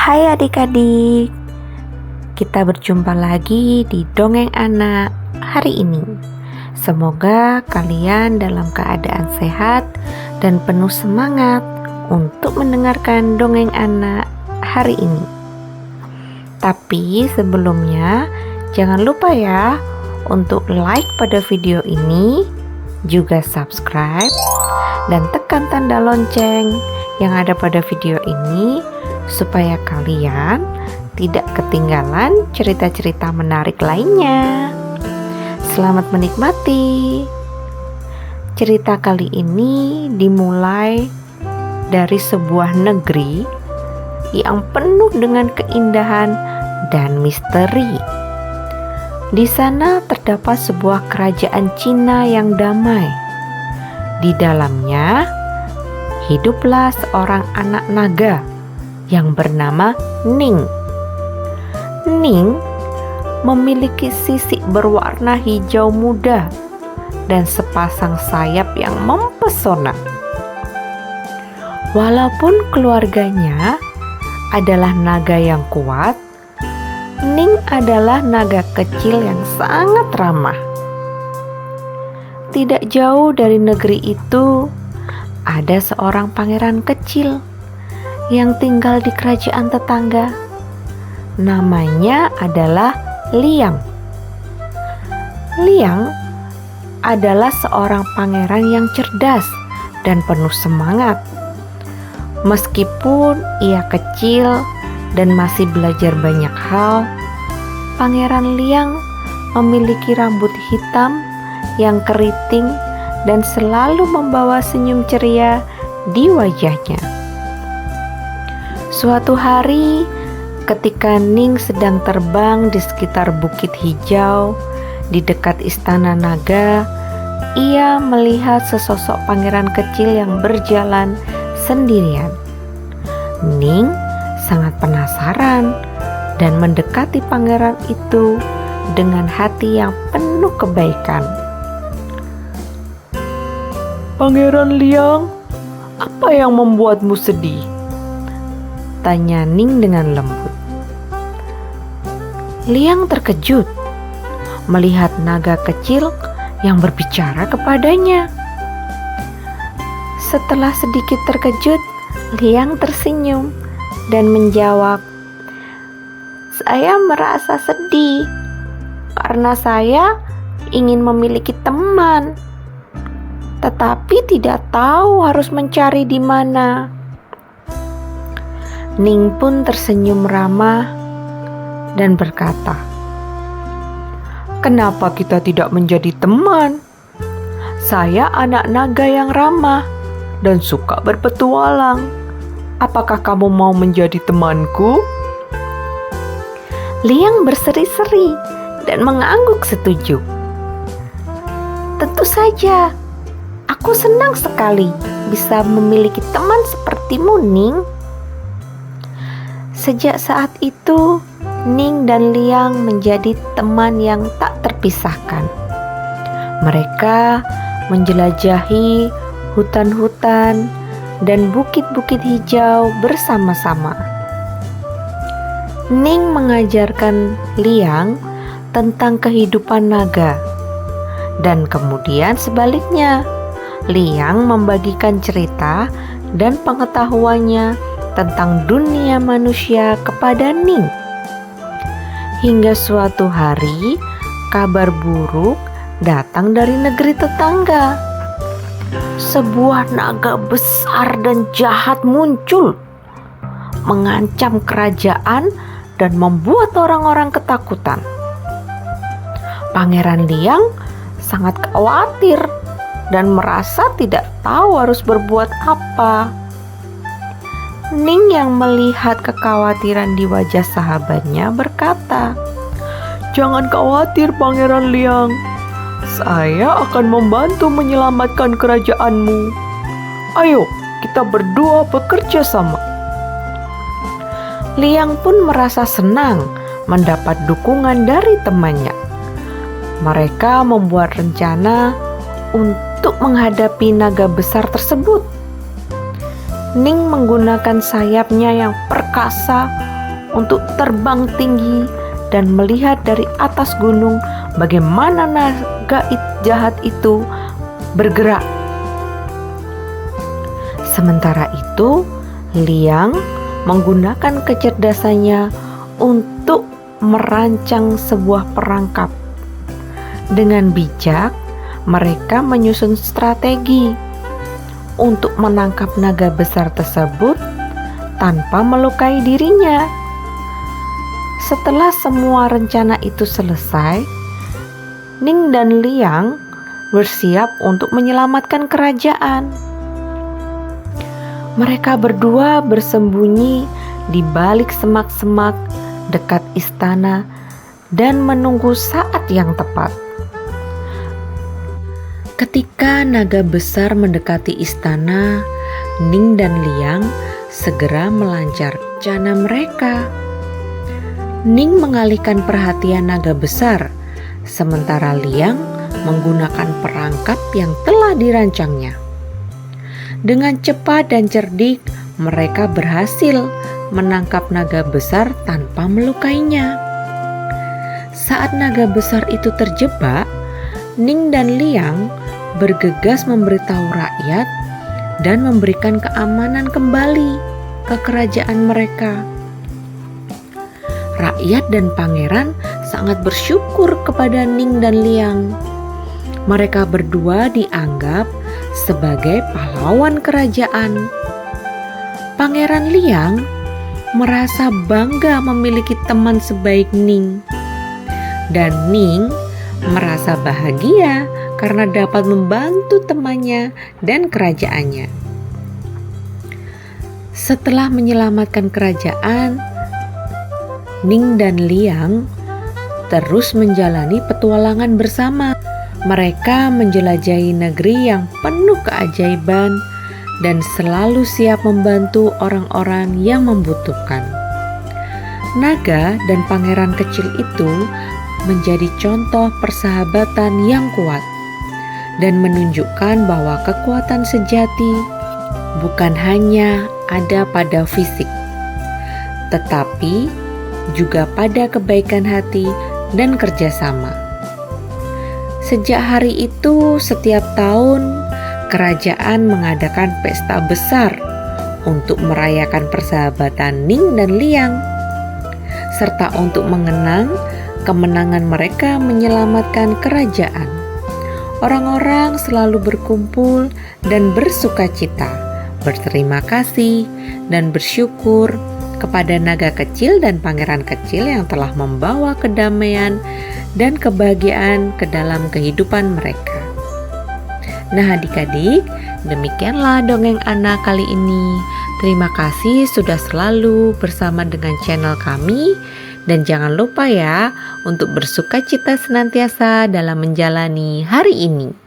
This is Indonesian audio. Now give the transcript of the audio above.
Hai adik-adik, kita berjumpa lagi di Dongeng Anak hari ini. Semoga kalian dalam keadaan sehat dan penuh semangat untuk mendengarkan Dongeng Anak hari ini. Tapi sebelumnya, jangan lupa ya untuk like pada video ini, juga subscribe, dan tekan tanda lonceng yang ada pada video ini supaya kalian tidak ketinggalan cerita-cerita menarik lainnya. Selamat menikmati. Cerita kali ini dimulai dari sebuah negeri yang penuh dengan keindahan dan misteri. Di sana terdapat sebuah kerajaan Cina yang damai. Di dalamnya hiduplah seorang anak naga yang bernama Ning. Ning memiliki sisik berwarna hijau muda dan sepasang sayap yang mempesona. Walaupun keluarganya adalah naga yang kuat, Ning adalah naga kecil yang sangat ramah. Tidak jauh dari negeri itu, ada seorang pangeran kecil yang tinggal di kerajaan tetangga. Namanya adalah Liang. Liang adalah seorang pangeran yang cerdas dan penuh semangat. Meskipun ia kecil dan masih belajar banyak hal, Pangeran Liang memiliki rambut hitam yang keriting dan selalu membawa senyum ceria di wajahnya. Suatu hari, ketika Ning sedang terbang di sekitar Bukit Hijau di dekat Istana Naga, ia melihat sesosok pangeran kecil yang berjalan sendirian. Ning sangat penasaran dan mendekati pangeran itu dengan hati yang penuh kebaikan. "Pangeran Liang, apa yang membuatmu sedih?" tanya Ning dengan lembut. Liang terkejut melihat naga kecil yang berbicara kepadanya. Setelah sedikit terkejut, Liang tersenyum dan menjawab, "Saya merasa sedih karena saya ingin memiliki teman, tetapi tidak tahu harus mencari di mana." Ning pun tersenyum ramah dan berkata, "Kenapa kita tidak menjadi teman? Saya anak naga yang ramah dan suka berpetualang. Apakah kamu mau menjadi temanku?" Liang berseri-seri dan mengangguk setuju. "Tentu saja, aku senang sekali bisa memiliki teman sepertimu, Ning." Sejak saat itu, Ning dan Liang menjadi teman yang tak terpisahkan. Mereka menjelajahi hutan-hutan dan bukit-bukit hijau bersama-sama. Ning mengajarkan Liang tentang kehidupan naga, dan kemudian sebaliknya, Liang membagikan cerita dan pengetahuannya tentang dunia manusia kepada Ning. Hingga suatu hari, kabar buruk datang dari negeri tetangga. Sebuah naga besar dan jahat muncul, mengancam kerajaan dan membuat orang-orang ketakutan. Pangeran Liang sangat khawatir dan merasa tidak tahu harus berbuat apa. Ning yang melihat kekhawatiran di wajah sahabatnya berkata, "Jangan khawatir, Pangeran Liang. Saya akan membantu menyelamatkan kerajaanmu. Ayo, kita berdua bekerja sama." Liang pun merasa senang mendapat dukungan dari temannya. Mereka membuat rencana untuk menghadapi naga besar tersebut. Ning menggunakan sayapnya yang perkasa untuk terbang tinggi dan melihat dari atas gunung bagaimana naga jahat itu bergerak. Sementara itu, Liang menggunakan kecerdasannya untuk merancang sebuah perangkap. Dengan bijak, mereka menyusun strategi untuk menangkap naga besar tersebut tanpa melukai dirinya. Setelah semua rencana itu selesai, Ning dan Liang bersiap untuk menyelamatkan kerajaan. Mereka berdua bersembunyi di balik semak-semak dekat istana dan menunggu saat yang tepat. Ketika naga besar mendekati istana, Ning dan Liang segera melancarkan rencana mereka. Ning mengalihkan perhatian naga besar, sementara Liang menggunakan perangkap yang telah dirancangnya. Dengan cepat dan cerdik, mereka berhasil menangkap naga besar tanpa melukainya. Saat naga besar itu terjebak, Ning dan Liang bergegas memberitahu rakyat dan memberikan keamanan kembali ke kerajaan mereka. Rakyat dan pangeran sangat bersyukur kepada Ning dan Liang. Mereka berdua dianggap sebagai pahlawan kerajaan. Pangeran Liang merasa bangga memiliki teman sebaik Ning, dan Ning merasa bahagia karena dapat membantu temannya dan kerajaannya. Setelah menyelamatkan kerajaan, Ning dan Liang terus menjalani petualangan bersama. Mereka menjelajahi negeri yang penuh keajaiban dan selalu siap membantu orang-orang yang membutuhkan. Naga dan pangeran kecil itu menjadi contoh persahabatan yang kuat dan menunjukkan bahwa kekuatan sejati bukan hanya ada pada fisik, tetapi juga pada kebaikan hati dan kerjasama. Sejak hari itu, setiap tahun kerajaan mengadakan pesta besar untuk merayakan persahabatan Ning dan Liang, serta untuk mengenang kemenangan mereka menyelamatkan kerajaan. Orang-orang selalu berkumpul dan bersukacita, berterima kasih dan bersyukur kepada naga kecil dan pangeran kecil yang telah membawa kedamaian dan kebahagiaan ke dalam kehidupan mereka. Nah adik-adik, demikianlah dongeng Ana kali ini. Terima kasih sudah selalu bersama dengan channel kami. Dan jangan lupa ya untuk bersukacita senantiasa dalam menjalani hari ini.